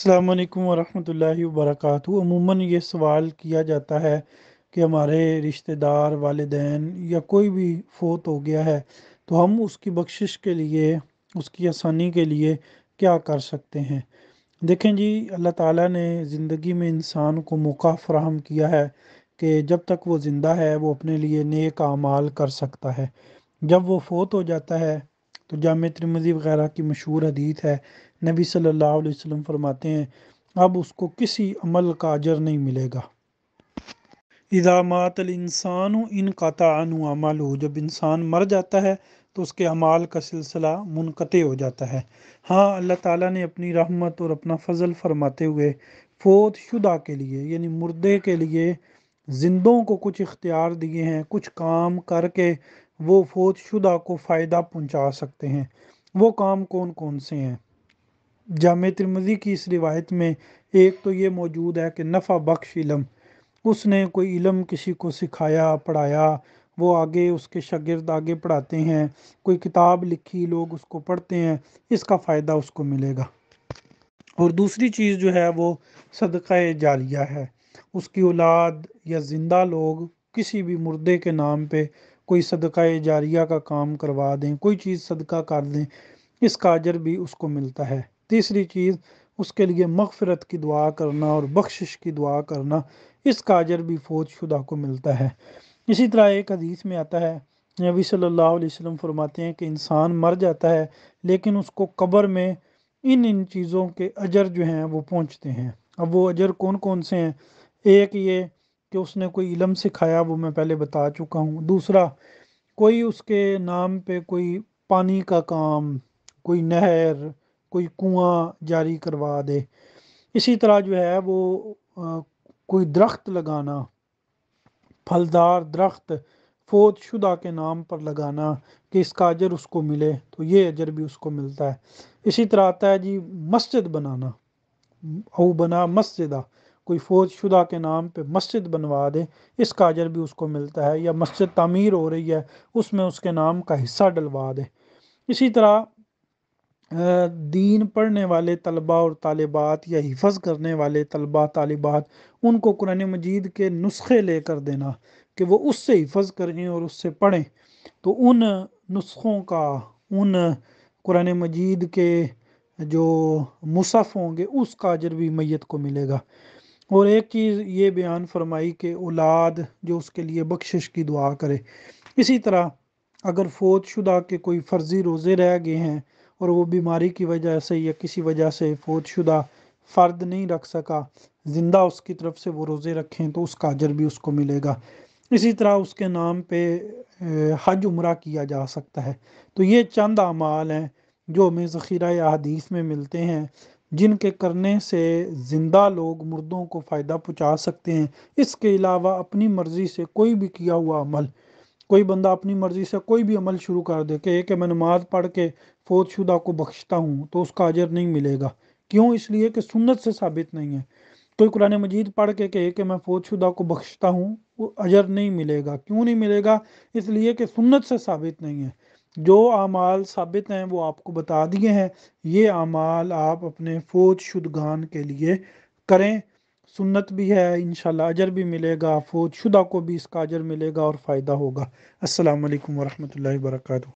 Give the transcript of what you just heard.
السلام علیکم ورحمۃ اللہ وبرکاتہ۔ عموماً یہ سوال کیا جاتا ہے کہ ہمارے رشتہ دار، والدین یا کوئی بھی فوت ہو گیا ہے تو ہم اس کی بخشش کے لیے، اس کی آسانی کے لیے کیا کر سکتے ہیں؟ دیکھیں جی، اللہ تعالیٰ نے زندگی میں انسان کو موقع فراہم کیا ہے کہ جب تک وہ زندہ ہے وہ اپنے لیے نیک اعمال کر سکتا ہے۔ جب وہ فوت ہو جاتا ہے تو جامع ترمذی وغیرہ کی مشہور حدیث ہے، نبی صلی اللہ علیہ وسلم فرماتے ہیں اب اس کو کسی عمل کا اجر نہیں ملے گا۔ اذا مات الانسان انقطع عنہ عملہ، جب انسان مر جاتا ہے تو اس کے اعمال کا سلسلہ منقطع ہو جاتا ہے۔ ہاں، اللہ تعالیٰ نے اپنی رحمت اور اپنا فضل فرماتے ہوئے فوت شدہ کے لیے، یعنی مردے کے لیے، زندوں کو کچھ اختیار دیے ہیں، کچھ کام کر کے وہ فوت شدہ کو فائدہ پہنچا سکتے ہیں۔ وہ کام کون کون سے ہیں؟ جامع ترمذی کی اس روایت میں ایک تو یہ موجود ہے کہ نفع بخش علم، اس نے کوئی علم کسی کو سکھایا، پڑھایا، وہ آگے اس کے شاگرد آگے پڑھاتے ہیں، کوئی کتاب لکھی، لوگ اس کو پڑھتے ہیں، اس کا فائدہ اس کو ملے گا۔ اور دوسری چیز جو ہے وہ صدقہ جاریہ ہے، اس کی اولاد یا زندہ لوگ کسی بھی مردے کے نام پہ کوئی صدقہ جاریہ کا کام کروا دیں، کوئی چیز صدقہ کر دیں، اس کا اجر بھی اس کو ملتا ہے۔ تیسری چیز، اس کے لیے مغفرت کی دعا کرنا اور بخشش کی دعا کرنا، اس کا اجر بھی فوت شدہ کو ملتا ہے۔ اسی طرح ایک حدیث میں آتا ہے، نبی صلی اللہ علیہ وسلم فرماتے ہیں کہ انسان مر جاتا ہے لیکن اس کو قبر میں ان چیزوں کے اجر جو ہیں وہ پہنچتے ہیں۔ اب وہ اجر کون کون سے ہیں؟ ایک یہ کہ اس نے کوئی علم سکھایا، وہ میں پہلے بتا چکا ہوں۔ دوسرا، کوئی اس کے نام پہ کوئی پانی کا کام، کوئی نہر، کوئی کنواں جاری کروا دے۔ اسی طرح جو ہے وہ کوئی درخت لگانا، پھلدار درخت فوت شدہ کے نام پر لگانا کہ اس کا اجر اس کو ملے، تو یہ اجر بھی اس کو ملتا ہے۔ اسی طرح آتا ہے جی مسجد بنانا، او بنا مسجدہ، کوئی فوت شدہ کے نام پہ مسجد بنوا دے، اس کا اجر بھی اس کو ملتا ہے۔ یا مسجد تعمیر ہو رہی ہے، اس میں اس کے نام کا حصہ ڈلوا دے۔ اسی طرح دین پڑھنے والے طلباء اور طالبات یا حفظ کرنے والے طلباء طالبات، ان کو قرآن مجید کے نسخے لے کر دینا کہ وہ اس سے حفظ کریں اور اس سے پڑھیں، تو ان نسخوں کا، ان قرآن مجید کے جو مصحف ہوں گے اس کا اجر بھی میت کو ملے گا۔ اور ایک چیز یہ بیان فرمائی کہ اولاد جو اس کے لیے بخشش کی دعا کرے۔ اسی طرح اگر فوت شدہ کے کوئی فرضی روزے رہ گئے ہیں اور وہ بیماری کی وجہ سے یا کسی وجہ سے فوت شدہ فرد نہیں رکھ سکا، زندہ اس کی طرف سے وہ روزے رکھیں تو اس کا اجر بھی اس کو ملے گا۔ اسی طرح اس کے نام پہ حج عمرہ کیا جا سکتا ہے۔ تو یہ چند اعمال ہیں جو ہمیں ذخیرہ احادیث میں ملتے ہیں، جن کے کرنے سے زندہ لوگ مردوں کو فائدہ پہنچا سکتے ہیں۔ اس کے علاوہ اپنی مرضی سے کوئی بھی کیا ہوا عمل، کوئی بندہ اپنی مرضی سے کوئی بھی عمل شروع کر دے کہ میں نماز پڑھ کے فوت شدہ کو بخشتا ہوں، تو اس کا اجر نہیں ملے گا۔ کیوں؟ اس لیے کہ سنت سے ثابت نہیں ہے۔ کوئی قرآن مجید پڑھ کے کہے کہ میں فوت شدہ کو بخشتا ہوں، وہ اجر نہیں ملے گا۔ کیوں نہیں ملے گا؟ اس لیے کہ سنت سے ثابت نہیں ہے۔ جو اعمال ثابت ہیں وہ آپ کو بتا دیے ہیں، یہ اعمال آپ اپنے فوت شدگان کے لیے کریں۔ سنت بھی ہے، انشاءاللہ اجر بھی ملے گا، فوت شدہ کو بھی اس کا اجر ملے گا اور فائدہ ہوگا۔ السلام علیکم ورحمۃ اللہ وبرکاتہ۔